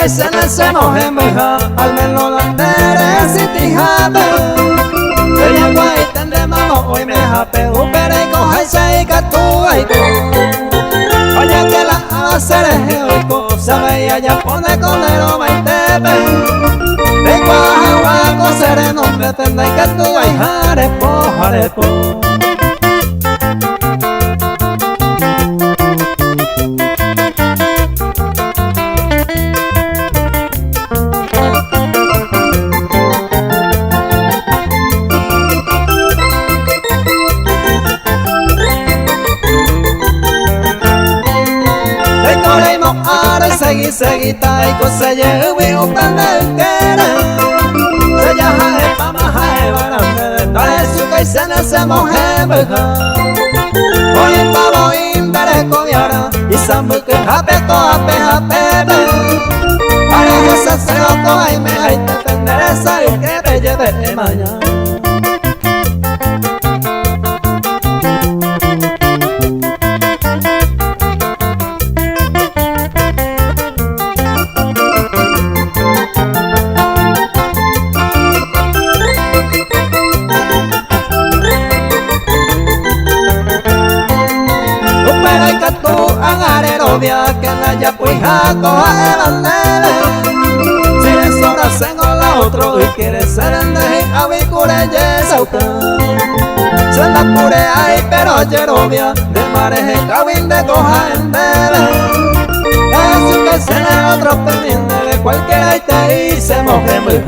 kai sene se moje meja al melo dandere siti habe ella guay tende mamo hoy me jape upere ko hai sai ka tu ai ko oye que la hacer hoy ko sabe ya pone conero maitebe de guagua ko sereno me tende que tu ai jarepo jarepo. Segi tai ko se ye wi utan del kere se ya hae pa ma hae barande ta su kai sene se moje beja hoy pa voy dare ko yara y samu ke hape ko hape be para que se ko ai me ai te tendere sa que be lleve mañana. Que la ya puija coja el andele si es hora sengo la otro y quiere ser en de avicure yesa usted se la pure ahí pero yerovia de mareje cabin de coja en dele es que se le otro pendiente de cualquiera y te hice moje muy